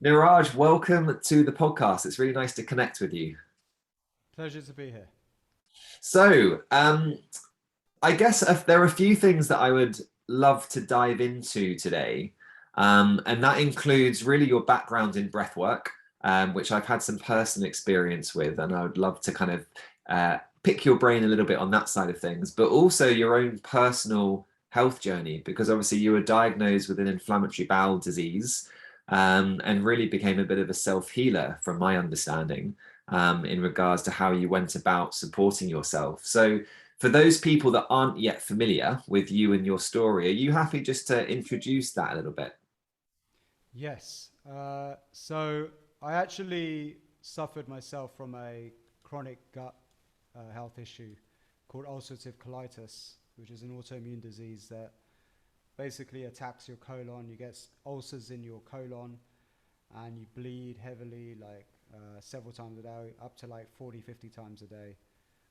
Niraj, welcome to the podcast. It's really nice to connect with you. Pleasure to be here. So, I guess there are a few things that I would love to dive into today, and that includes really your background in breathwork, which I've had some personal experience with, and I would love to kind of pick your brain a little bit on that side of things, but also your own personal health journey, because obviously you were diagnosed with an inflammatory bowel disease, and really became a bit of a self-healer, from my understanding, in regards to how you went about supporting yourself. So for those people that aren't yet familiar with you and your story, are you happy just to introduce that a little bit? Yes. So I actually suffered myself from a chronic gut health issue called ulcerative colitis, which is an autoimmune disease that basically attacks your colon. You get ulcers in your colon and you bleed heavily, like several times a day, up to like 40, 50 times a day,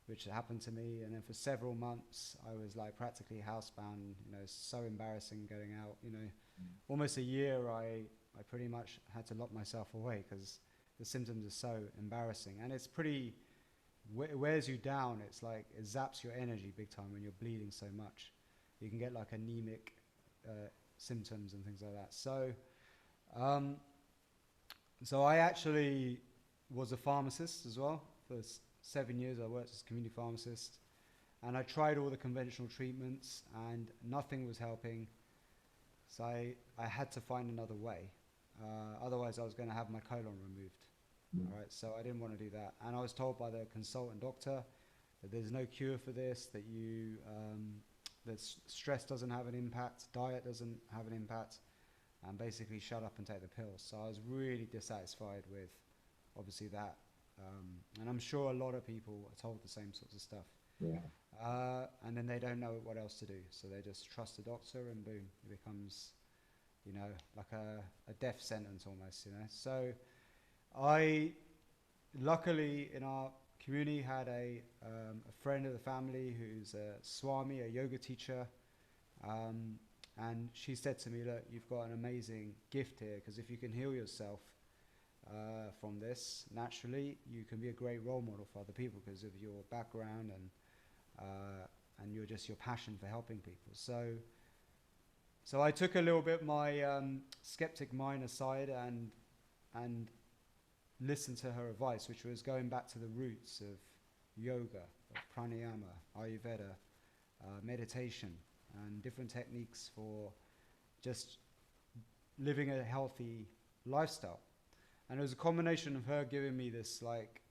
which happened to me. And then for several months, I was like practically housebound. So embarrassing going out. Almost a year, I pretty much had to lock myself away because the symptoms are so embarrassing, and it's pretty. It wears you down. It's like it zaps your energy big time when you're bleeding so much. You can get like anemic symptoms and things like that. Um, so I actually was a pharmacist as well. For 7 years, I worked as a community pharmacist, and I tried all the conventional treatments, and nothing was helping. So I had to find another way. Otherwise, I was going to have my colon removed. All right, so I didn't want to do that, and I was told by the consultant doctor that there's no cure for this. That stress doesn't have an impact, diet doesn't have an impact, and basically shut up and take the pills. So I was really dissatisfied with, obviously that, and I'm sure a lot of people are told the same sorts of stuff. Yeah. And then they don't know what else to do, so they just trust the doctor, and boom, it becomes, like a death sentence almost. So I luckily in our community had a friend of the family who's a swami, a yoga teacher, um, and she said to me, "Look, you've got an amazing gift here because if you can heal yourself from this naturally, you can be a great role model for other people because of your background and your passion for helping people." So I took a little bit my skeptic mind aside and listened to her advice, which was going back to the roots of yoga, of pranayama, Ayurveda, meditation, and different techniques for just living a healthy lifestyle. And it was a combination of her giving me this, like,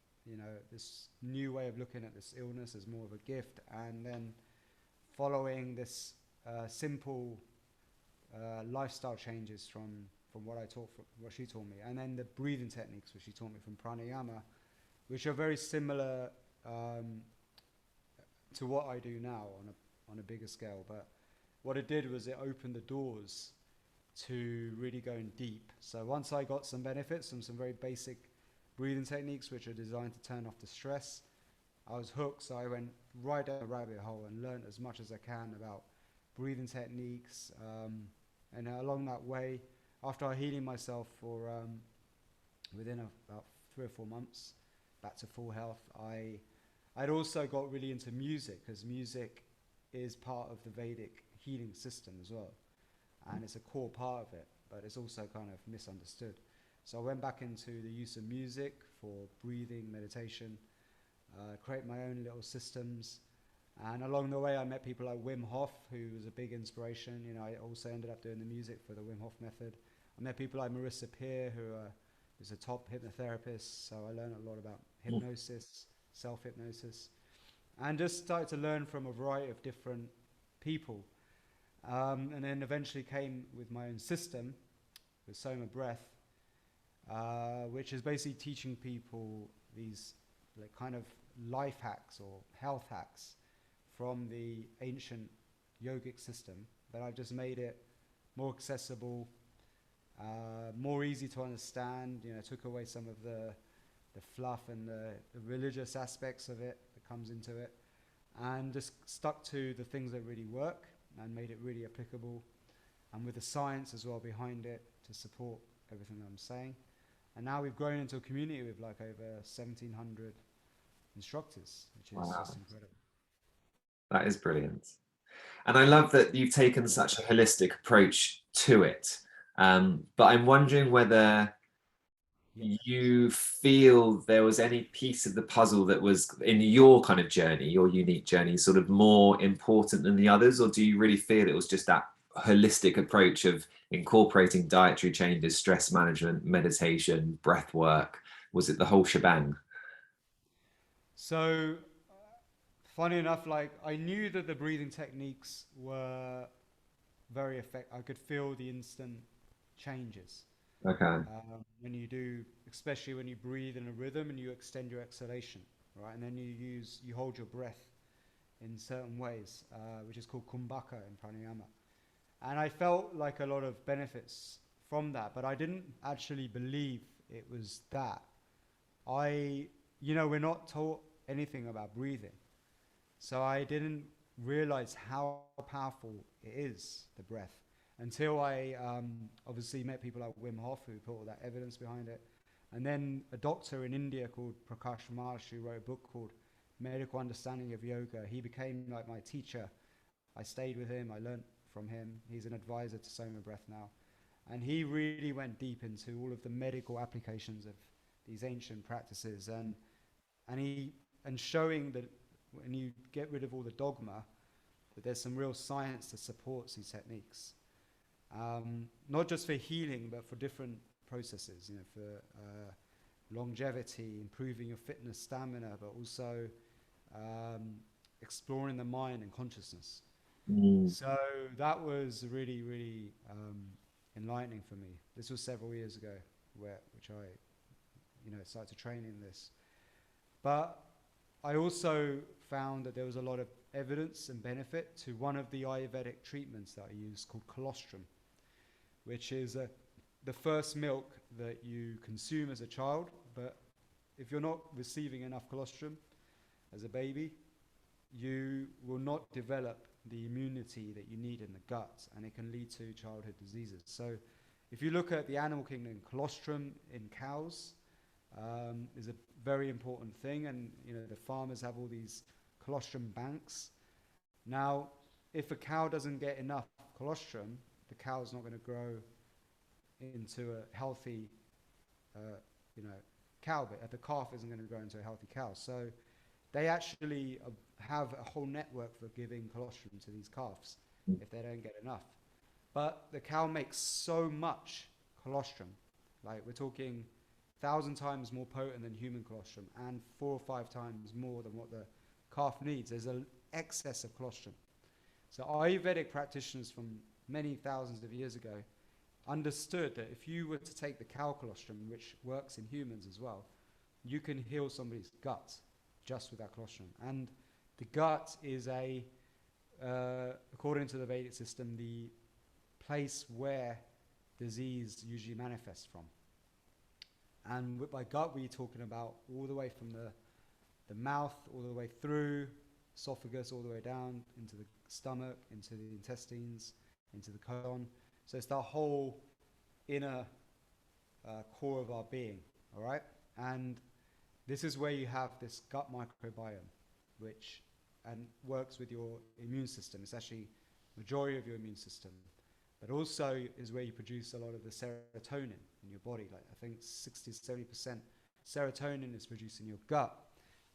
this new way of looking at this illness as more of a gift, and then following this simple lifestyle changes from what she taught me, and then the breathing techniques which she taught me from pranayama, which are very similar um, to what I do now on a bigger scale. But what it did was it opened the doors to really going deep. So once I got some benefits from some very basic breathing techniques which are designed to turn off the stress, I was hooked. So I went right down the rabbit hole and learned as much as I can about breathing techniques. And along that way, after healing myself for within about 3 or 4 months, back to full health, I'd also got really into music because music is part of the Vedic healing system as well, and it's a core part of it, but it's also kind of misunderstood. So I went back into the use of music for breathing, meditation, create my own little systems. And along the way, I met people like Wim Hof, who was a big inspiration. I also ended up doing the music for the Wim Hof method. I met people like Marissa Peer, who is a top hypnotherapist. So I learned a lot about hypnosis, self-hypnosis, and just started to learn from a variety of different people. And then eventually came with my own system, with Soma Breath, which is basically teaching people these like kind of life hacks or health hacks from the ancient yogic system, but I've just made it more accessible, more easy to understand. Took away some of the fluff and the religious aspects of it that comes into it, and just stuck to the things that really work and made it really applicable, and with the science as well behind it to support everything that I'm saying. And now we've grown into a community with like over 1,700 instructors, which is Wow, just incredible. that is brilliant. And I love that you've taken such a holistic approach to it. But I'm wondering whether Yeah. you feel there was any piece of the puzzle that was in your kind of journey, your unique journey, sort of more important than the others, or do you really feel it was just that holistic approach of incorporating dietary changes, stress management, meditation, breath work? Was it the whole shebang? So, funny enough, like I knew that the breathing techniques were very effective. I could feel the instant changes Okay. when you do, especially when you breathe in a rhythm and you extend your exhalation, right? And then you hold your breath in certain ways, which is called kumbhaka in pranayama. And I felt like a lot of benefits from that, but I didn't actually believe it was that. I, we're not taught anything about breathing. So I didn't realize how powerful it is, the breath, until I obviously met people like Wim Hof who put all that evidence behind it. And then a doctor in India called Prakash Maharshi wrote a book called Medical Understanding of Yoga. He became like my teacher. I stayed with him, I learned from him. He's an advisor to Soma Breath now. And he really went deep into all of the medical applications of these ancient practices and showing that when you get rid of all the dogma, that there's some real science that supports these techniques. Not just for healing, but for different processes, for longevity, improving your fitness, stamina, but also exploring the mind and consciousness. Mm. So that was really, really enlightening for me. This was several years ago, which I, started to train in this. But I also found that there was a lot of evidence and benefit to one of the Ayurvedic treatments that I use called Colostrum, which is the first milk that you consume as a child. But if you're not receiving enough colostrum as a baby, you will not develop the immunity that you need in the gut, and it can lead to childhood diseases. So if you look at the animal kingdom, colostrum in cows is a very important thing, and the farmers have all these colostrum banks. Now, if a cow doesn't get enough colostrum, the cow's not going to grow into a healthy, cow. But the calf isn't going to grow into a healthy cow. So they actually have a whole network for giving colostrum to these calves if they don't get enough. But the cow makes so much colostrum, like we're talking 1,000 times more potent than human colostrum and 4 or 5 times more than what the calf needs. There's an excess of colostrum. So Ayurvedic practitioners from many thousands of years ago understood that if you were to take the cow colostrum, which works in humans as well, you can heal somebody's gut just with that colostrum. And the gut is according to the Vedic system, the place where disease usually manifests from. And by gut, we're talking about all the way from the mouth, all the way through, esophagus, all the way down into the stomach, into the intestines, into the colon. So it's the whole inner core of our being, all right? And this is where you have this gut microbiome, which works with your immune system. It's actually majority of your immune system, but also is where you produce a lot of the serotonin in your body. Like I think 60 to 70% serotonin is produced in your gut.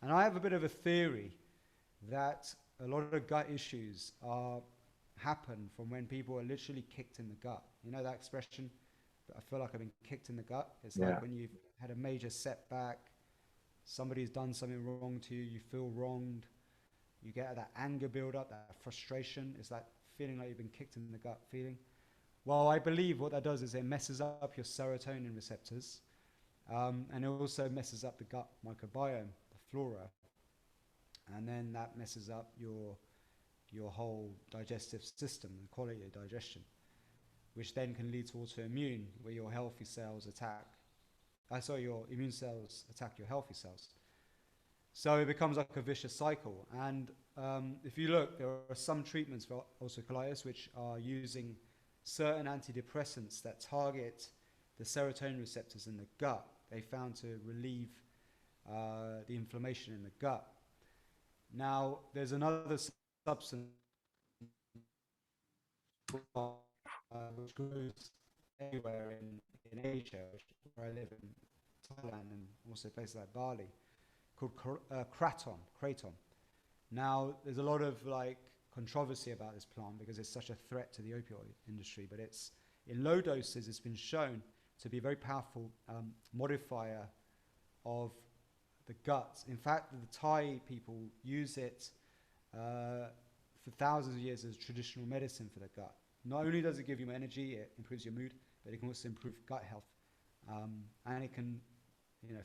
And I have a bit of a theory that a lot of gut issues happen from when people are literally kicked in the gut. You know that expression? I feel like I've been kicked in the gut. It's like when you've had a major setback, somebody's done something wrong to you, you feel wronged, you get that anger build up, that frustration. It's that feeling like you've been kicked in the gut feeling. Well, I believe what that does is it messes up your serotonin receptors, and it also messes up the gut microbiome, the flora, and then that messes up your whole digestive system, the quality of digestion, which then can lead to autoimmune, where your healthy cells attack. Your immune cells attack your healthy cells. So it becomes like a vicious cycle. And if you look, there are some treatments for ulcerative colitis which are using certain antidepressants that target the serotonin receptors in the gut, they found to relieve the inflammation in the gut. Now, there's another substance which grows everywhere in Asia, where I live in Thailand and also places like Bali, called kratom. Now, there's a lot of like controversy about this plant because it's such a threat to the opioid industry, but it's in low doses, it's been shown to be a very powerful modifier of the gut. In fact, the Thai people use it for thousands of years as traditional medicine for the gut. Not only does it give you energy, it improves your mood, but it can also improve gut health. And it can,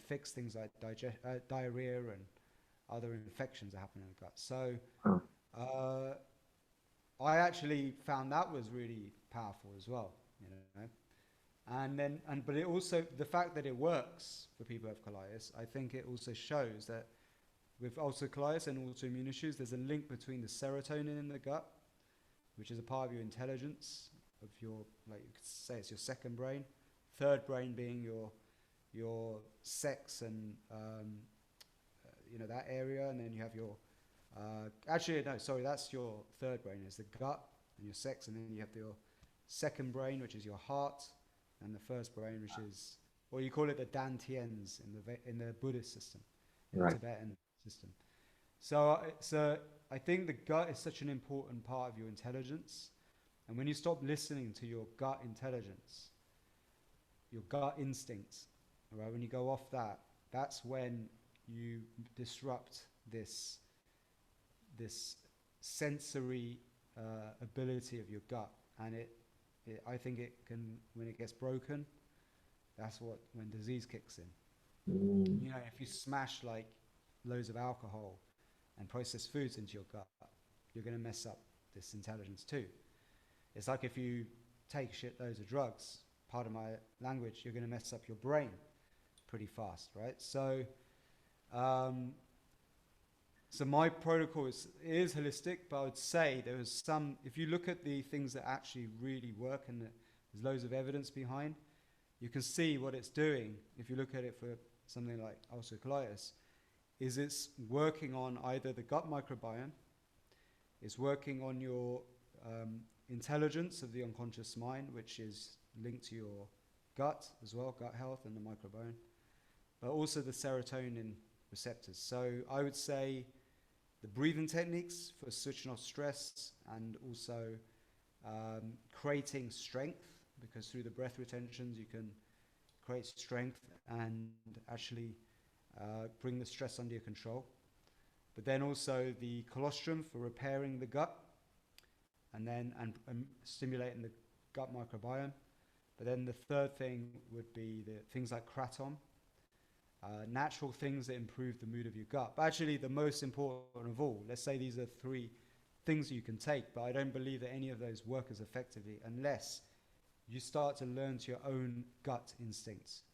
fix things like diarrhea and other infections that happen in the gut. So I actually found that was really powerful as well, but it also, the fact that it works for people who have colitis, I think it also shows that with ulcerative colitis and autoimmune issues, there's a link between the serotonin in the gut, which is a part of your intelligence, of your, like you could say it's your second brain, third brain being your sex and that area, and then you have your that's your third brain, is the gut and your sex, and then you have your second brain, which is your heart, and the first brain, which is, or you call it the dantians in the Buddhist system, in the Tibetan system. So I think the gut is such an important part of your intelligence, and when you stop listening to your gut intelligence, your gut instincts, right? When you go off that, that's when you disrupt this sensory ability of your gut, and I think it can, when it gets broken, that's when disease kicks in. If you smash like loads of alcohol and processed foods into your gut, you're going to mess up this intelligence too. It's like if you take loads of drugs, part of my language, you're going to mess up your brain pretty fast, right? So my protocol is holistic, but I would say there is some, if you look at the things that actually really work and there's loads of evidence behind, you can see what it's doing. If you look at it for something like ulcerative colitis, is it's working on either the gut microbiome, it's working on your intelligence of the unconscious mind, which is linked to your gut as well, gut health and the microbiome, but also the serotonin receptors. So I would say the breathing techniques for switching off stress, and also creating strength, because through the breath retentions you can create strength and actually bring the stress under your control. But then also the colostrum for repairing the gut, and then and stimulating the gut microbiome. But then the third thing would be the things like kratom, natural things that improve the mood of your gut. But actually the most important of all, let's say these are 3 things you can take, but I don't believe that any of those work as effectively unless you start to learn to your own gut instincts.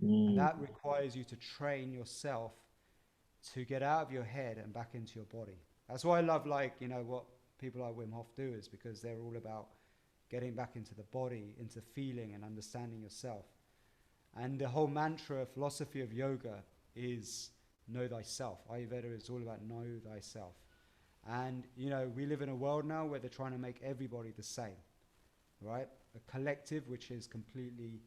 And that requires you to train yourself to get out of your head and back into your body. That's why I love, what people like Wim Hof do, is because they're all about getting back into the body, into feeling and understanding yourself. And the whole mantra, philosophy of yoga is know thyself. Ayurveda is all about know thyself. And, we live in a world now where they're trying to make everybody the same, right? A collective which is completely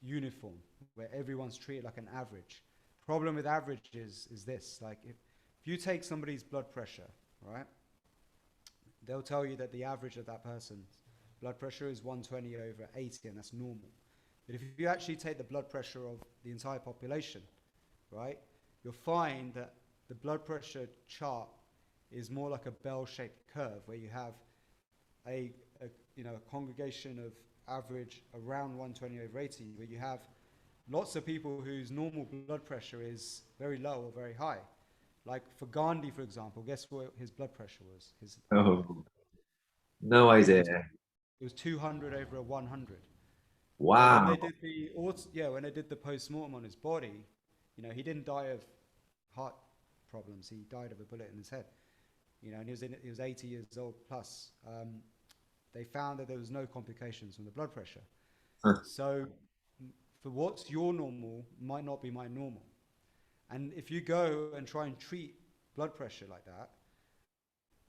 uniform, where everyone's treated like an average. Problem with average is this, like if you take somebody's blood pressure, right? They'll tell you that the average of that person's blood pressure is 120 over 80, and that's normal. But if you actually take the blood pressure of the entire population, right, you'll find that the blood pressure chart is more like a bell-shaped curve, where you have a congregation of average around 120 over 80, where you have lots of people whose normal blood pressure is very low or very high. Like for Gandhi, for example, guess what his blood pressure was? No idea. It was 200 over 100. But when Wow. they did the post-mortem on his body, he didn't die of heart problems. He died of a bullet in his head. And he was 80 years old plus. They found that there was no complications from the blood pressure. Huh. So for what's your normal might not be my normal. And if you go and try and treat blood pressure like that,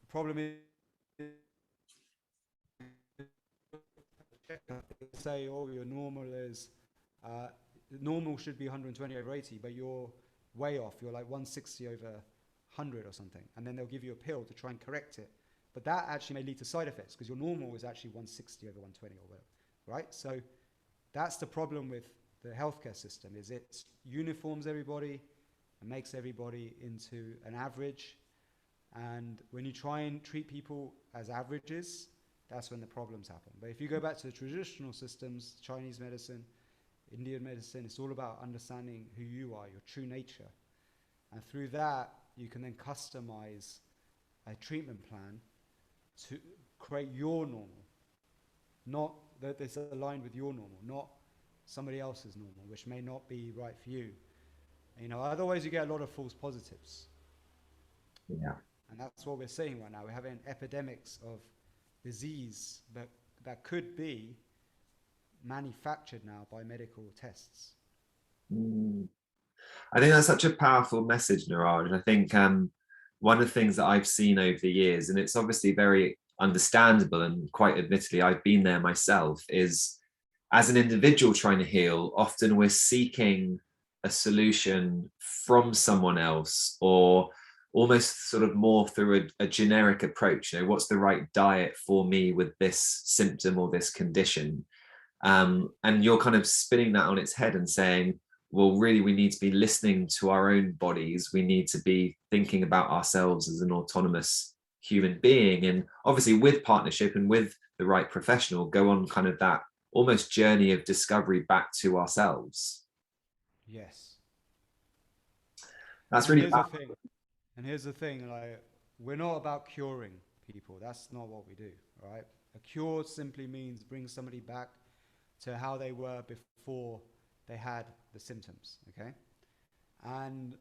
the problem is say, oh, your normal is uh, normal should be 120 over 80, but you're way off. You're like 160 over 100 or something, and then they'll give you a pill to try and correct it. But that actually may lead to side effects because your normal is actually 160 over 120 or whatever, right? So that's the problem with the healthcare system: is it uniforms everybody and makes everybody into an average. And when you try and treat people as averages, that's when the problems happen. But if you go back to the traditional systems, Chinese medicine, Indian medicine, it's all about understanding who you are, your true nature. And through that, you can then customize a treatment plan to create your normal, not that it's aligned with your normal, not somebody else's normal, which may not be right for you. You know, otherwise you get a lot of false positives. Yeah. And that's what we're seeing right now. We're having epidemics of disease that could be manufactured now by medical tests. Mm. I think that's such a powerful message, Niraj. And I think one of the things that I've seen over the years, and it's obviously very understandable, and quite admittedly, I've been there myself, is as an individual trying to heal, often we're seeking a solution from someone else, or almost sort of more through a generic approach. You know, what's the right diet for me with this symptom or this condition? And you're kind of spinning that on its head and saying, well, really, we need to be listening to our own bodies. We need to be thinking about ourselves as an autonomous human being. And obviously, with partnership and with the right professional, go on kind of that almost journey of discovery back to ourselves. Yes. That's And really here's the powerful. thing. And here's the thing, like, we're not about curing people. That's not what we do, right? A cure simply means bring somebody back to how they were before they had the symptoms, okay? And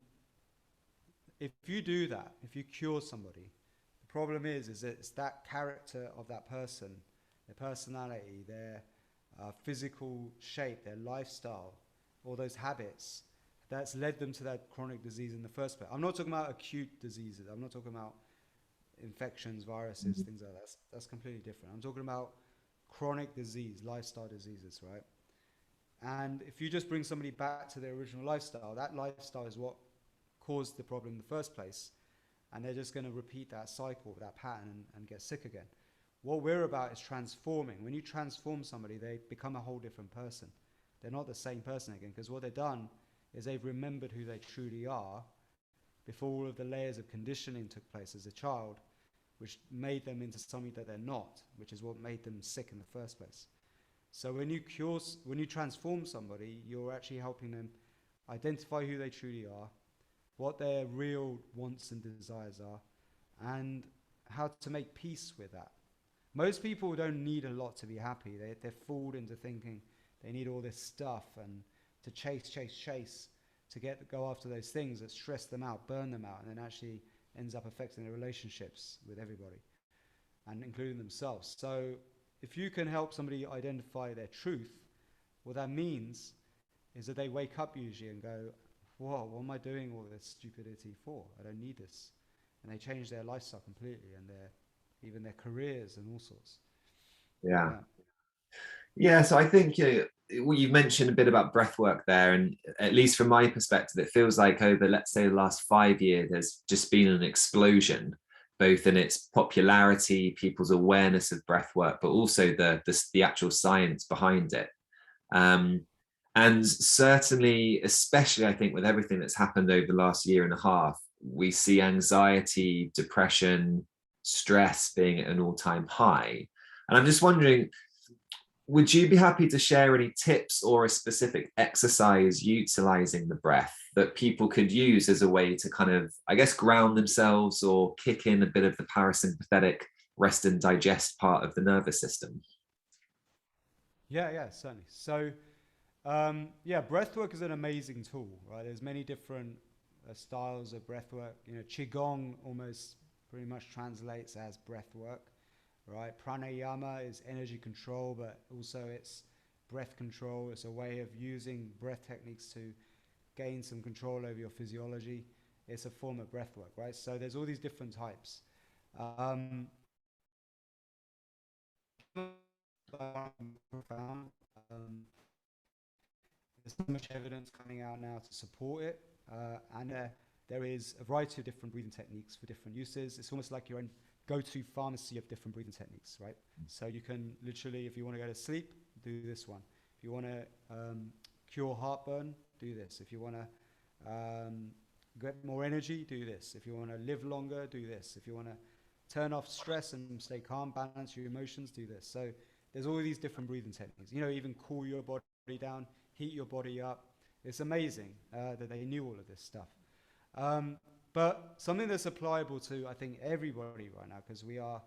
if you do that, if you cure somebody, the problem is that it's that character of that person, their personality, their physical shape, their lifestyle, all those habits that's led them to that chronic disease in the first place. I'm not talking about acute diseases. I'm not talking about infections, viruses, things like that. That's completely different. I'm talking about chronic disease, lifestyle diseases, right? And if you just bring somebody back to their original lifestyle, that lifestyle is what caused the problem in the first place. And they're just going to repeat that cycle, that pattern, and get sick again. What we're about is transforming. When you transform somebody, they become a whole different person. They're not the same person again, because what they've done is they've remembered who they truly are before all of the layers of conditioning took place as a child, which made them into something that they're not, which is what made them sick in the first place. So when you transform somebody, you're actually helping them identify who they truly are, what their real wants and desires are, and how to make peace with that. Most people don't need a lot to be happy. They're fooled into thinking they need all this stuff and to chase to go after those things that stress them out, burn them out, and then actually ends up affecting their relationships with everybody, and including themselves. So if you can help somebody identify their truth, what that means is that they wake up usually and go, whoa, what am I doing all this stupidity for? I don't need this. And they change their lifestyle completely, and even their careers and all sorts. Yeah. Yeah. Yeah, so I think you mentioned a bit about breath work there, and at least from my perspective, it feels like over, let's say, the last 5 years, there's just been an explosion, both in its popularity, people's awareness of breath work, but also the actual science behind it. Um, and certainly, especially I think with everything that's happened over the last year and a half, we see anxiety, depression, stress being at an all-time high. And I'm just wondering, would you be happy to share any tips or a specific exercise utilizing the breath that people could use as a way to kind of, I guess, ground themselves or kick in a bit of the parasympathetic rest and digest part of the nervous system? Yeah, certainly. So, yeah, breathwork is an amazing tool, right? There's many different styles of breathwork. You know, qigong almost pretty much translates as breathwork, right? Pranayama is energy control, but also it's breath control. It's a way of using breath techniques to gain some control over your physiology. It's a form of breath work, right? So there's all these different types. Profound. There's so much evidence coming out now to support it, and there is a variety of different breathing techniques for different uses. It's almost like your own go-to pharmacy of different breathing techniques, right? So you can literally, if you want to go to sleep, do this one. If you want to cure heartburn, do this. If you want to get more energy, do this. If you want to live longer, do this. If you want to turn off stress and stay calm, balance your emotions, do this. So there's all these different breathing techniques. You know, even cool your body down, heat your body up. It's amazing that they knew all of this stuff. But something that's applicable to, I think, everybody right now, because we are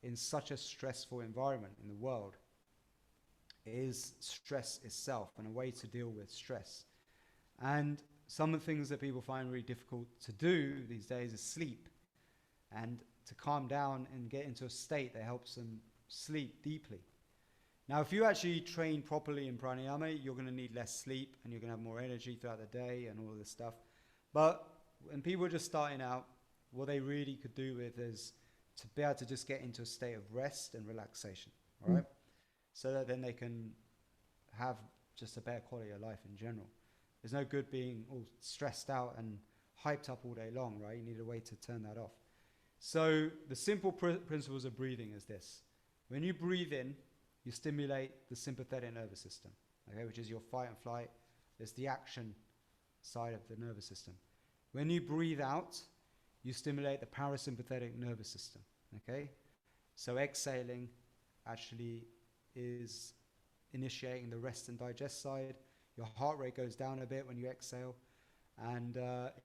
in such a stressful environment in the world, is stress itself and a way to deal with stress. And some of the things that people find really difficult to do these days is sleep, and to calm down and get into a state that helps them sleep deeply. Now, if you actually train properly in pranayama, you're going to need less sleep and you're going to have more energy throughout the day and all of this stuff. But when people are just starting out, what they really could do with is to be able to just get into a state of rest and relaxation, all right? So that then they can have just a better quality of life in general. There's no good being all stressed out and hyped up all day long, right? You need a way to turn that off. So the simple principles of breathing is this. When you breathe in, you stimulate the sympathetic nervous system, okay, which is your fight and flight. It's the action side of the nervous system. When you breathe out, you stimulate the parasympathetic nervous system, okay? So exhaling actually is initiating the rest and digest side. Your heart rate goes down a bit when you exhale, and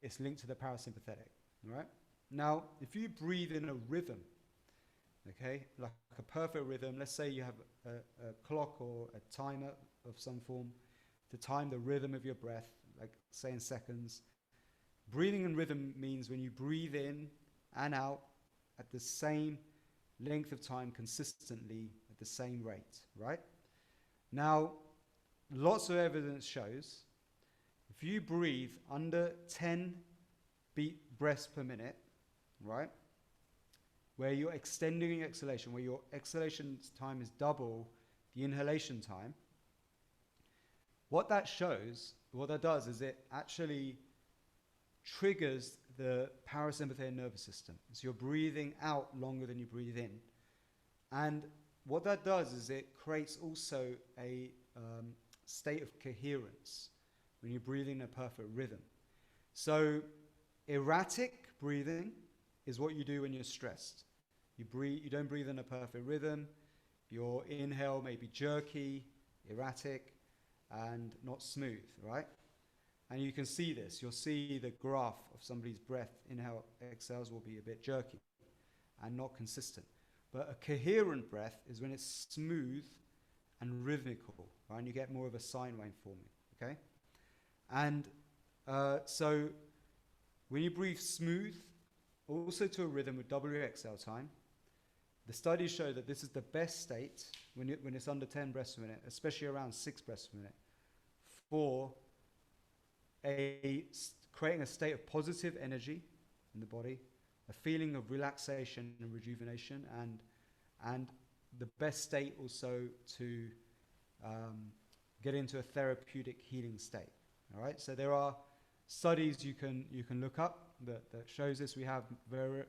it's linked to the parasympathetic, all right? Now, if you breathe in a rhythm, okay, like a perfect rhythm, let's say you have a clock or a timer of some form to time the rhythm of your breath, like say in seconds. Breathing in rhythm means when you breathe in and out at the same length of time consistently at the same rate, right? Now, lots of evidence shows if you breathe under 10 breaths per minute, right, where you're extending your exhalation, where your exhalation time is double the inhalation time, what that does is it actually triggers the parasympathetic nervous system. So you're breathing out longer than you breathe in. And what that does is it creates also a state of coherence when you're breathing in a perfect rhythm. So erratic breathing is what you do when you're stressed. You don't breathe in a perfect rhythm. Your inhale may be jerky, erratic, and not smooth, right? And you can see this. You'll see the graph of somebody's breath, inhale, exhales will be a bit jerky and not consistent. But a coherent breath is when it's smooth and rhythmical, right? And you get more of a sine wave forming, okay? And so when you breathe smooth, also to a rhythm with double your exhale time, the studies show that this is the best state when it's under 10 breaths per minute, especially around 6 breaths per minute, for creating a state of positive energy in the body, a feeling of relaxation and rejuvenation, and the best state also to get into a therapeutic healing state. All right, so there are studies you can look up that shows this. We have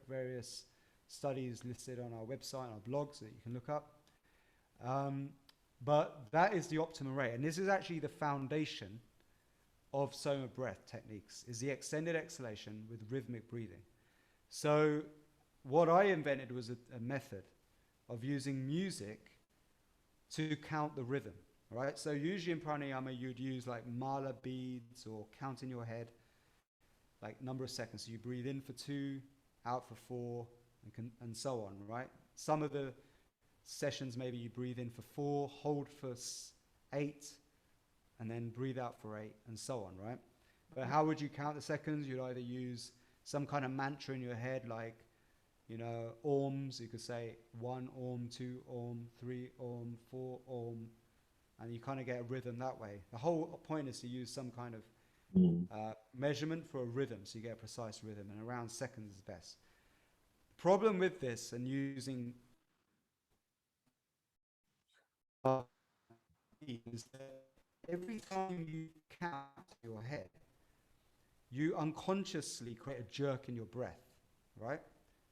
various studies listed on our website, our blogs that you can look up. But that is the optimum rate, and this is actually the foundation of Soma Breath techniques, is the extended exhalation with rhythmic breathing. So what I invented was a method of using music to count the rhythm, right? So usually in pranayama, you'd use like mala beads or count in your head, like number of seconds. So you breathe in for 2, out for 4, and so on, right? Some of the sessions, maybe you breathe in for 4, hold for 8, and then breathe out for 8, and so on, right? But how would you count the seconds? You'd either use some kind of mantra in your head, like, you know, ohms. You could say 1 ohm, 2 ohm, 3 ohm, 4 ohm, and you kind of get a rhythm that way. The whole point is to use some kind of Mm. measurement for a rhythm, so you get a precise rhythm, and around seconds is best. Problem with this and using is that every time you count your head, you unconsciously create a jerk in your breath, right?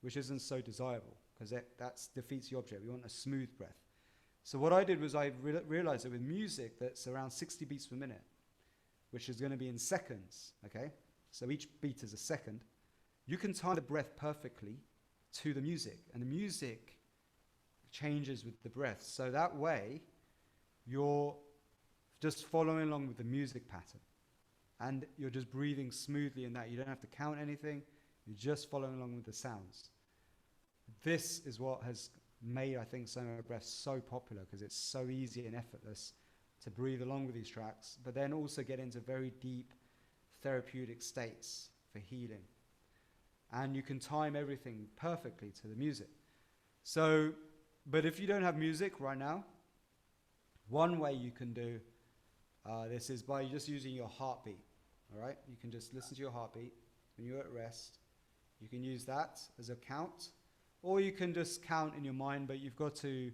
Which isn't so desirable because that defeats the object. We want a smooth breath. So what I did was I realized that with music that's around 60 beats per minute, which is going to be in seconds, okay? So each beat is a second. You can time the breath perfectly to the music, and the music changes with the breath. So that way, you're just following along with the music pattern, and you're just breathing smoothly in that. You don't have to count anything. You're just following along with the sounds. This is what has made, I think, Soma Breath so popular, because it's so easy and effortless to breathe along with these tracks, but then also get into very deep therapeutic states for healing. And you can time everything perfectly to the music. So, but if you don't have music right now, one way you can do this is by just using your heartbeat. All right? You can just listen to your heartbeat when you're at rest. You can use that as a count, or you can just count in your mind, but you've got to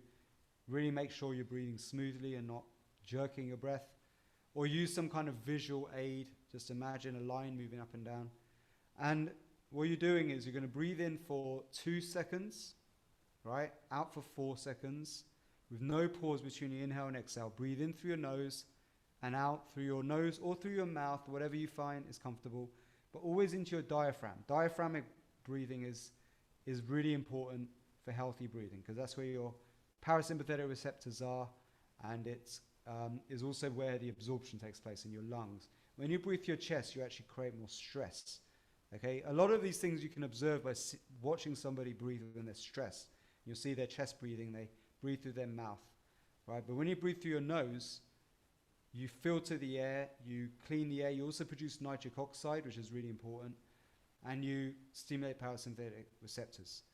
really make sure you're breathing smoothly and not jerking your breath, or use some kind of visual aid. Just imagine a line moving up and down. And what you're doing is you're going to breathe in for 2 seconds, right? Out for 4 seconds, with no pause between your inhale and exhale. Breathe in through your nose and out through your nose or through your mouth, whatever you find is comfortable, but always into your diaphragm. Diaphragmic breathing is really important for healthy breathing, because that's where your parasympathetic receptors are, and it's is also where the absorption takes place in your lungs. When you breathe through your chest, you actually create more stress. Okay, a lot of these things you can observe by watching somebody breathe when they're stressed. You'll see their chest breathing, they breathe through their mouth, right? But when you breathe through your nose, you filter the air, you clean the air, you also produce nitric oxide, which is really important, and you stimulate parasympathetic receptors.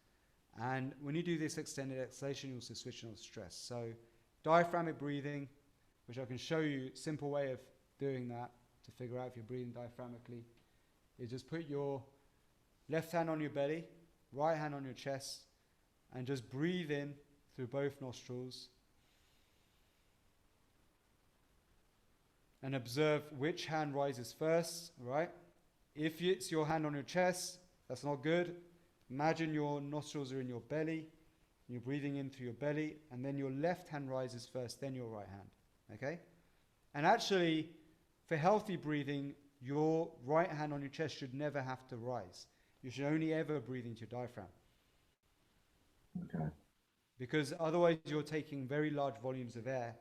And when you do this extended exhalation, you also switch on stress. So diaphragmic breathing, which I can show you a simple way of doing that to figure out if you're breathing diaphragmically, is just put your left hand on your belly, right hand on your chest, and just breathe in through both nostrils. And observe which hand rises first, right? If it's your hand on your chest, that's not good. Imagine your nostrils are in your belly, and you're breathing in through your belly, and then your left hand rises first, then your right hand, okay? And actually, for healthy breathing, your right hand on your chest should never have to rise. You should only ever breathe into your diaphragm. Okay. Because otherwise you're taking very large volumes of air.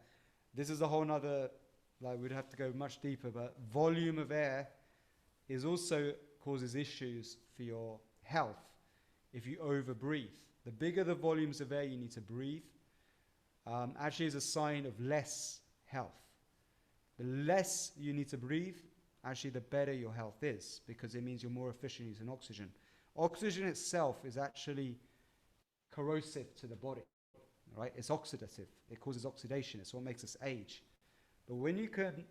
This is a whole nother, like we'd have to go much deeper, but volume of air is also causes issues for your health if you overbreathe. The bigger the volumes of air you need to breathe, actually is a sign of less health. The less you need to breathe, actually the better your health is, because it means you're more efficient using oxygen. Oxygen itself is actually corrosive to the body, right? It's oxidative. It causes oxidation. It's what makes us age. But when you can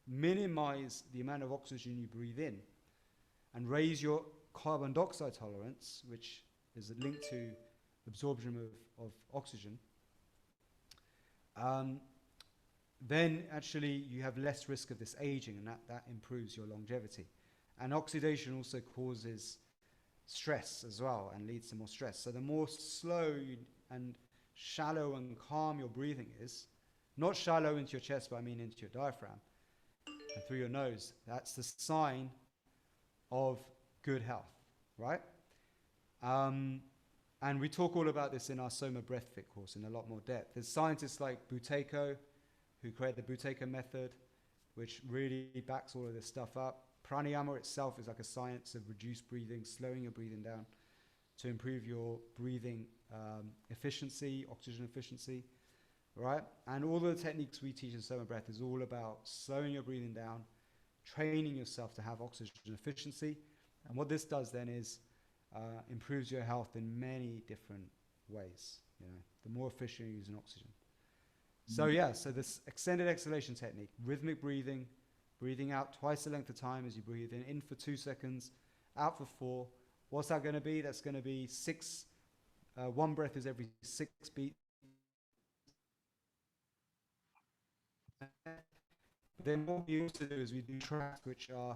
minimize the amount of oxygen you breathe in and raise your carbon dioxide tolerance, which is linked to absorption of oxygen, then actually you have less risk of this aging, and that improves your longevity. And oxidation also causes stress as well and leads to more stress. So the more slow and shallow and calm your breathing is, not shallow into your chest, but I mean into your diaphragm and through your nose, that's the sign of good health, right? And we talk all about this in our Soma Breath Fit course in a lot more depth. There's scientists like Buteyko, who created the Buteyko method, which really backs all of this stuff up. Pranayama itself is like a science of reduced breathing, slowing your breathing down to improve your breathing efficiency, oxygen efficiency, right? And all the techniques we teach in Soma Breath is all about slowing your breathing down, training yourself to have oxygen efficiency. And what this does then is improves your health in many different ways. You know, the more efficient you're using oxygen. So yeah, so this extended exhalation technique, rhythmic breathing, breathing out twice the length of time as you breathe in for 2 seconds, out for 4. What's that going to be? That's going to be 6. One breath is every 6 beats. Then what we used to do is we do tracks which are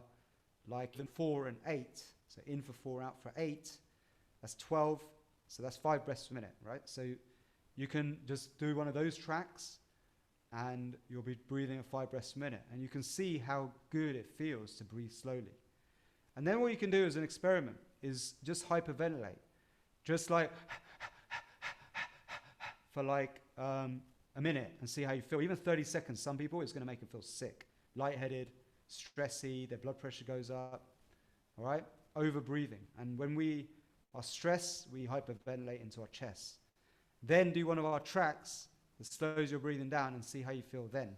like in 4 and 8. So in for 4, out for 8. That's 12. So that's 5 breaths per minute, right? So you can just do one of those tracks and you'll be breathing at 5 breaths per minute. And you can see how good it feels to breathe slowly. And then what you can do as an experiment is just hyperventilate. Just like for like a minute and see how you feel. Even 30 seconds, some people, it's going to make them feel sick, lightheaded, stressy, their blood pressure goes up, all right? Over breathing. And when we are stressed, we hyperventilate into our chest. Then do one of our tracks that slows your breathing down and see how you feel then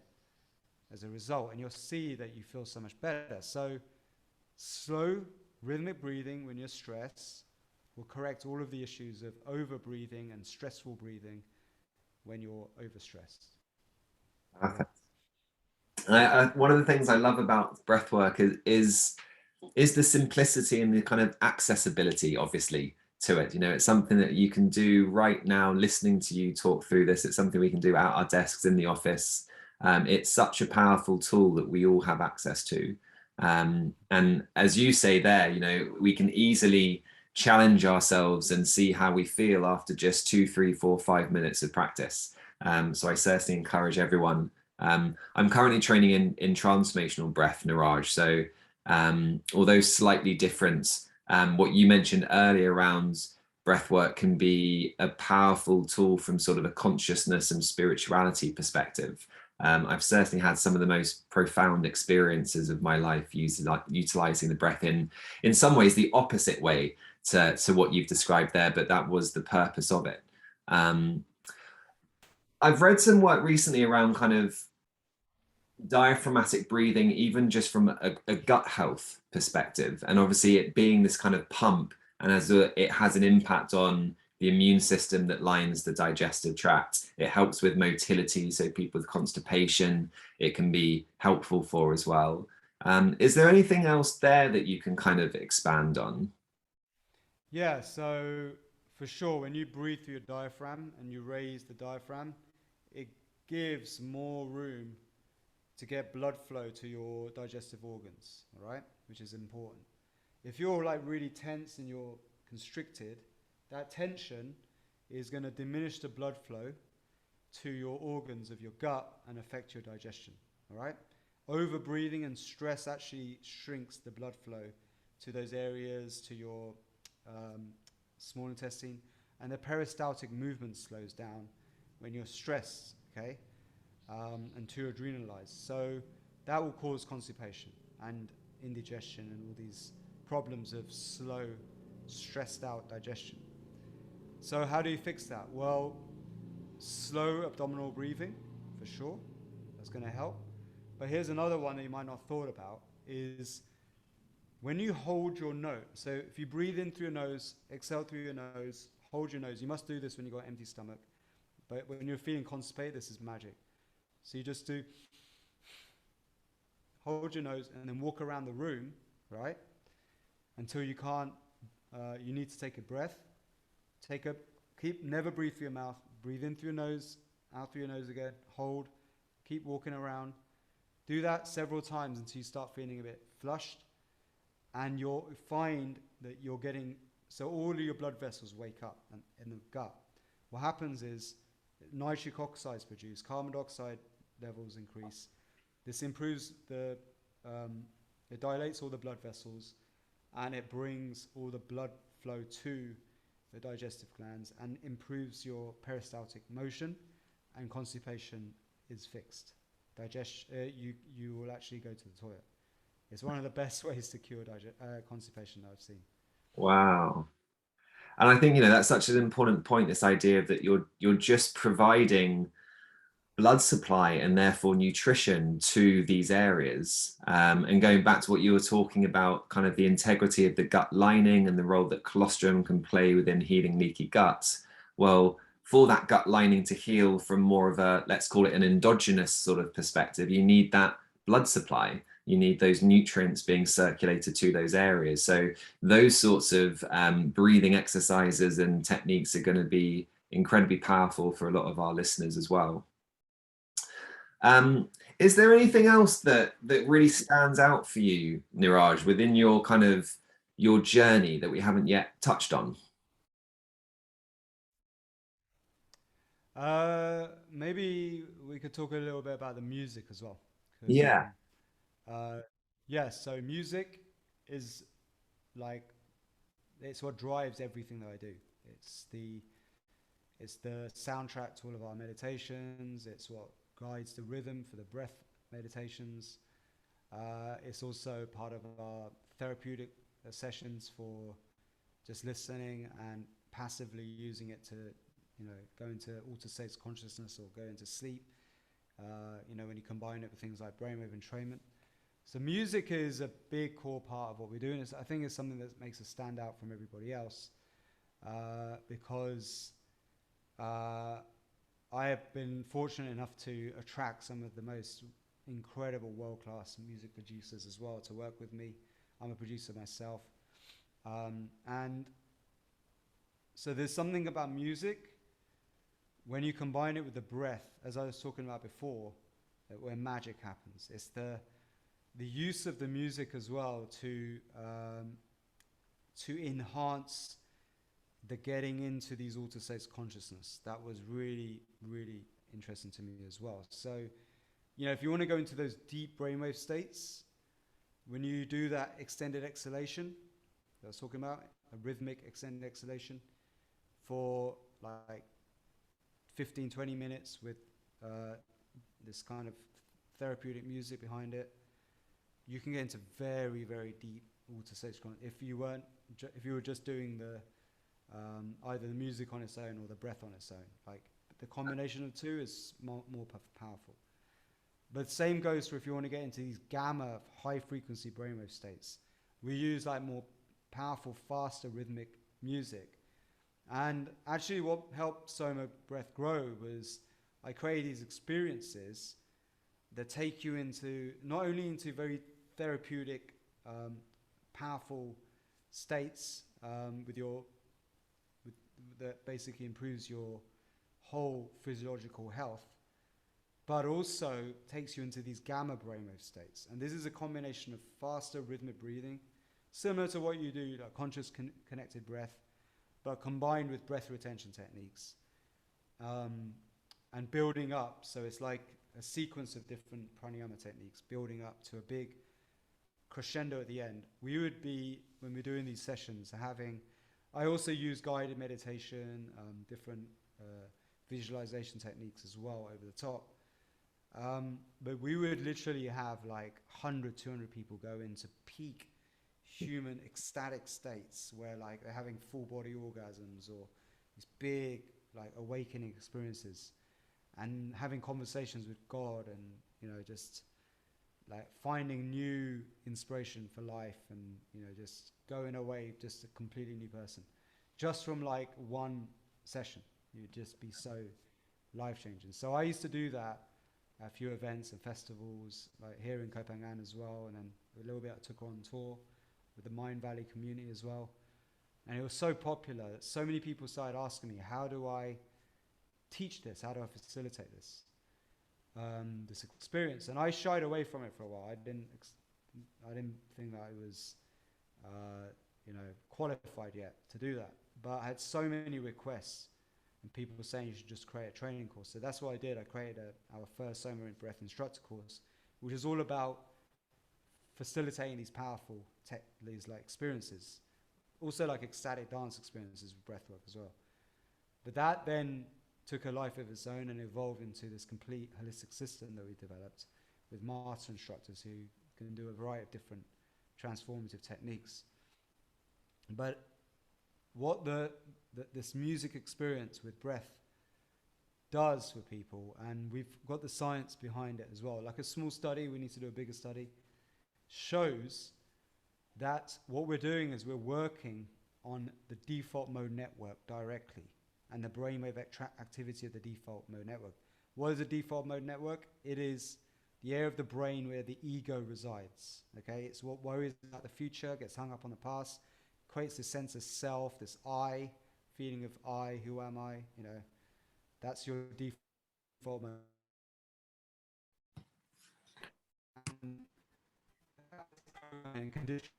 as a result. And you'll see that you feel so much better. So slow, rhythmic breathing when you're stressed will correct all of the issues of over breathing and stressful breathing when you're overstressed. Perfect. One of the things I love about breathwork is the simplicity and the kind of accessibility, obviously, to it. You know, it's something that you can do right now, listening to you talk through this. It's something we can do at our desks in the office. It's such a powerful tool that we all have access to. And as you say there, you know, we can easily challenge ourselves and see how we feel after just 2, 3, 4, 5 minutes of practice. So I certainly encourage everyone. I'm currently training in transformational breath, Niraj. So although slightly different, what you mentioned earlier around breathwork can be a powerful tool from sort of a consciousness and spirituality perspective. I've certainly had some of the most profound experiences of my life utilizing the breath in some ways, the opposite way to what you've described there, but that was the purpose of it. I've read some work recently around kind of diaphragmatic breathing, even just from a gut health perspective, and obviously it being this kind of pump, and it has an impact on the immune system that lines the digestive tract. It helps with motility, so people with constipation, it can be helpful for as well. Is there anything else there that you can kind of expand on? Yeah, so for sure, when you breathe through your diaphragm and you raise the diaphragm, it gives more room to get blood flow to your digestive organs, all right? Which is important. If you're like really tense and you're constricted, that tension is going to diminish the blood flow to your organs of your gut and affect your digestion, all right? Over breathing and stress actually shrinks the blood flow to those areas, to your small intestine, and the peristaltic movement slows down when you're stressed, okay? And too adrenalized. So that will cause constipation and indigestion and all these problems of slow, stressed out digestion. So how do you fix that? Well, slow abdominal breathing, for sure. That's going to help. But here's another one that you might not have thought about is when you hold your nose. So if you breathe in through your nose, exhale through your nose, hold your nose. You must do this when you've got an empty stomach. But when you're feeling constipated, this is magic. So you just do, hold your nose and then walk around the room, right? Until you can't, you need to take a breath. Never breathe through your mouth. Breathe in through your nose, out through your nose again, hold, keep walking around. Do that several times until you start feeling a bit flushed. And you'll find that you're getting, so all of your blood vessels wake up in the gut. What happens is nitric oxide is produced, carbon dioxide levels increase. This improves it dilates all the blood vessels and it brings all the blood flow to the digestive glands and improves your peristaltic motion, and constipation is fixed. You will actually go to the toilet. It's one of the best ways to cure constipation that I've seen. Wow. And I think, you know, that's such an important point, this idea of that you're just providing blood supply and therefore nutrition to these areas. And going back to what you were talking about, kind of the integrity of the gut lining and the role that colostrum can play within healing leaky guts. Well, for that gut lining to heal from more of a, let's call it an endogenous sort of perspective, you need that blood supply. You need those nutrients being circulated to those areas. So those sorts of breathing exercises and techniques are going to be incredibly powerful for a lot of our listeners as well. Is there anything else that really stands out for you, Niraj, within your kind of your journey that we haven't yet touched on? Maybe we could talk a little bit about the music as well, because Yeah. yes, so music is like it's what drives everything that I do. It's the it's the soundtrack to all of our meditations. It's what guides the rhythm for the breath meditations. It's also part of our therapeutic sessions for just listening and passively using it to, go into altered states of consciousness or go into sleep. When you combine it with things like brainwave entrainment. So music is a big core part of what we do, and I think it's something that makes us stand out from everybody else, because I have been fortunate enough to attract some of the most incredible world-class music producers as well to work with me. I'm a producer myself, and so there's something about music when you combine it with the breath, as I was talking about before, where magic happens. It's the use of the music as well to enhance the getting into these altered states of consciousness. That was really, really interesting to me as well. So, if you want to go into those deep brainwave states, when you do that extended exhalation that I was talking about, a rhythmic extended exhalation for like 15, 20 minutes with this kind of therapeutic music behind it, you can get into very, very deep altered states of consciousness. If you were just doing the either the music on its own or the breath on its own, like the combination of the two is more powerful. But same goes for if you want to get into these gamma high frequency brainwave states. We use like more powerful, faster rhythmic music. And actually what helped Soma Breath grow was I created these experiences that take you into, not only into very therapeutic, powerful states that basically improves your whole physiological health, but also takes you into these gamma brainwave states. And this is a combination of faster rhythmic breathing, similar to what you do, like conscious connected breath, but combined with breath retention techniques, and building up. So it's like a sequence of different pranayama techniques, building up to a big crescendo at the end. We would be, when we're doing these sessions, I also use guided meditation, different visualization techniques as well over the top. But we would literally have like 100, 200 people go into peak human ecstatic states where like they're having full body orgasms or these big like awakening experiences and having conversations with God and, just like finding new inspiration for life and, just going away just a completely new person. Just from like one session, you'd just be so life-changing. So I used to do that at a few events and festivals, like here in Copenhagen as well, and then a little bit I took on tour with the Mind Valley community as well. And it was so popular that so many people started asking me, how do I teach this? How do I facilitate this? This experience? And I shied away from it for a while. I didn't think that I was, qualified yet to do that. But I had so many requests and people were saying you should just create a training course. So that's what I did. I created our first Soma Breath instructor course, which is all about facilitating these powerful these like experiences, also like ecstatic dance experiences with breathwork as well. But that then took a life of its own and evolved into this complete holistic system that we developed with master instructors who can do a variety of different transformative techniques. But what this music experience with breath does for people, and we've got the science behind it as well, like a small study, we need to do a bigger study, shows that what we're doing is we're working on the default mode network directly. and the brainwave activity of the default mode network. What is a default mode network? It is the area of the brain where the ego resides. Okay, it's what worries about the future, gets hung up on the past, creates this sense of self, this I, feeling of I, who am I? You know, that's your default mode. And conditioned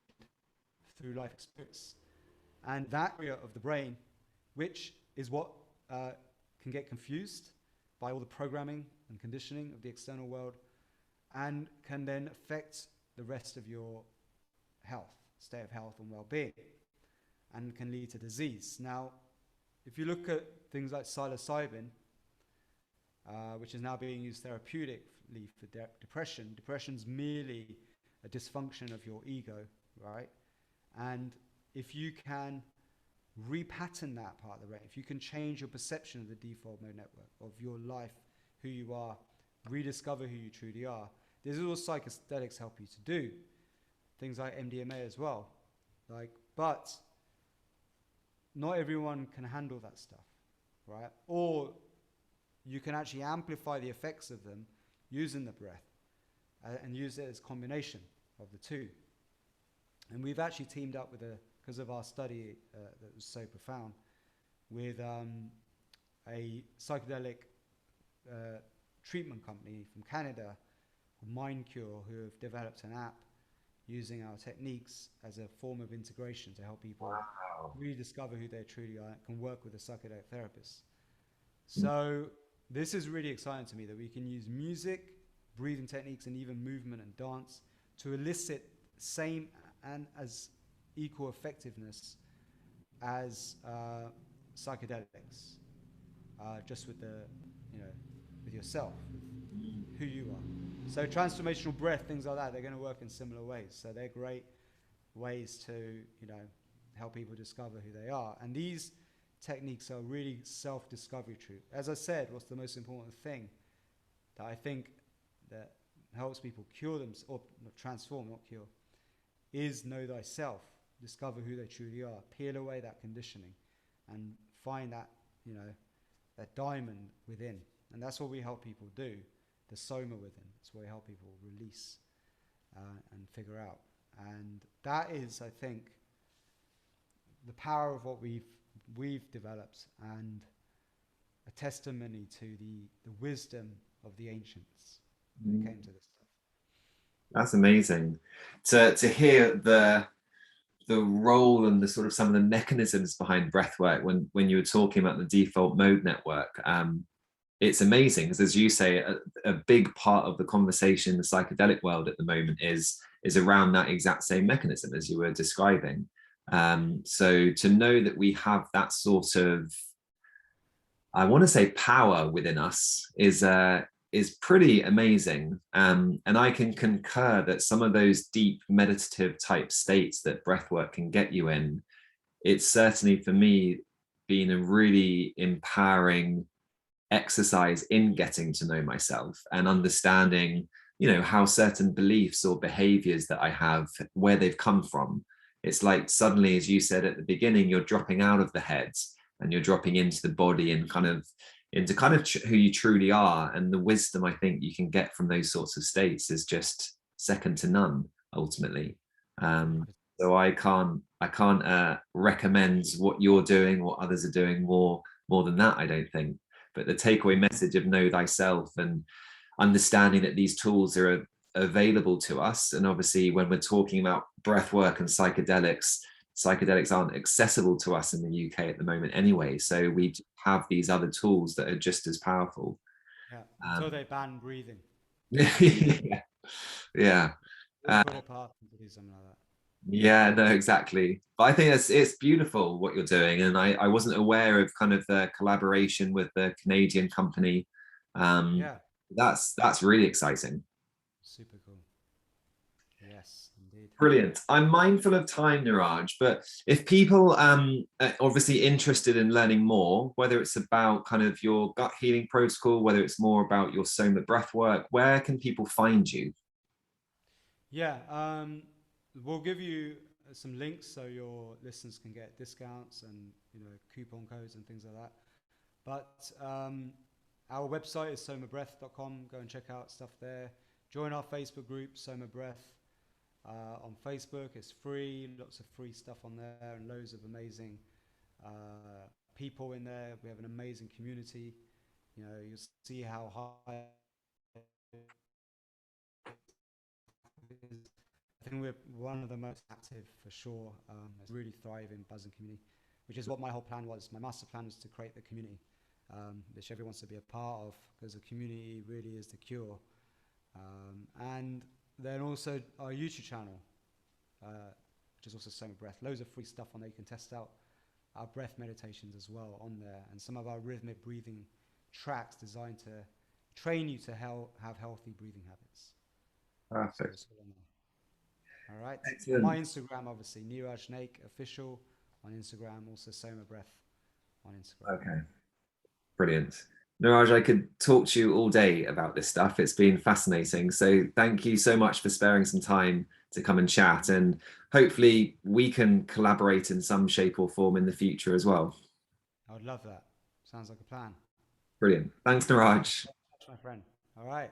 through life experience. And that area of the brain, which is what can get confused by all the programming and conditioning of the external world, and can then affect the rest of your health, state of health and well-being, and can lead to disease. Now, if you look at things like psilocybin, which is now being used therapeutically for depression, depression's merely a dysfunction of your ego, right? And if you can repattern that part of the brain, if you can change your perception of the default mode network, of your life, who you are, rediscover who you truly are, this is what psychedelics help you to do. Things like MDMA as well. But not everyone can handle that stuff, right? Or you can actually amplify the effects of them using the breath and use it as a combination of the two. And we've actually teamed up with because of our study that was so profound, with a psychedelic treatment company from Canada called MindCure, who have developed an app using our techniques as a form of integration to help people rediscover who they truly are, and can work with a psychedelic therapist. So this is really exciting to me, that we can use music, breathing techniques, and even movement and dance to elicit same and as equal effectiveness as psychedelics, just with with yourself, with who you are. So transformational breath, things like that, they're going to work in similar ways. So they're great ways to help people discover who they are. And these techniques are really self-discovery true. As I said, what's the most important thing that I think that helps people cure them, or transform, not cure, is know thyself. Discover who they truly are. Peel away that conditioning and find that, that diamond within. And that's what we help people do. The Soma within. That's what we help people release and figure out. And that is, I think, the power of what we've developed, and a testimony to the wisdom of the ancients when it came to this stuff. That's amazing to hear the role and the sort of some of the mechanisms behind breathwork when you were talking about the default mode network. It's amazing because, as you say, a big part of the conversation in the psychedelic world at the moment is around that exact same mechanism as you were describing. So to know that we have that sort of, I want to say, power within us is pretty amazing. And I can concur that some of those deep meditative type states that breathwork can get you in, it's certainly for me been a really empowering exercise in getting to know myself and understanding, how certain beliefs or behaviors that I have, where they've come from. It's like suddenly, as you said at the beginning, you're dropping out of the head and you're dropping into the body and into who you truly are. And the wisdom I think you can get from those sorts of states is just second to none, ultimately. So I can't recommend what you're doing, what others are doing more than that, I don't think. But the takeaway message of know thyself and understanding that these tools are available to us. And obviously, when we're talking about breath work and psychedelics aren't accessible to us in the UK at the moment anyway. So we have these other tools that are just as powerful. Yeah, until they ban breathing. Yeah. Put it past them to do something like that. Yeah, no, exactly. But I think it's beautiful what you're doing, and I wasn't aware of kind of the collaboration with the Canadian company. Yeah, That's really exciting. super cool. Yes, indeed. Brilliant. I'm mindful of time, Niraj, but if people are obviously interested in learning more, whether it's about kind of your gut healing protocol, whether it's more about your Soma breath work, where can people find you? Yeah, we'll give you some links so your listeners can get discounts and coupon codes and things like that. But our website is somabreath.com. Go and check out stuff there. Join our Facebook group, Soma Breath. On Facebook, it's free. Lots of free stuff on there, and loads of amazing people in there. We have an amazing community. You know, you'll see how high. I think we're one of the most active for sure. It's really thriving, buzzing community, which is what my whole plan was. My master plan was to create the community, which everyone wants to be a part of, because the community really is the cure. And then also our YouTube channel, which is also Soma Breath. Loads of free stuff on there. You can test out our breath meditations as well on there, and some of our rhythmic breathing tracks designed to train you to have healthy breathing habits. Perfect. So all right. Excellent. My Instagram, obviously, Niraj Naik official on Instagram. Also Soma Breath on Instagram. Okay. Brilliant. Niraj, I could talk to you all day about this stuff. It's been fascinating. So thank you so much for sparing some time to come and chat. And hopefully we can collaborate in some shape or form in the future as well. I would love that. Sounds like a plan. Brilliant. Thanks, Niraj. My friend. All right.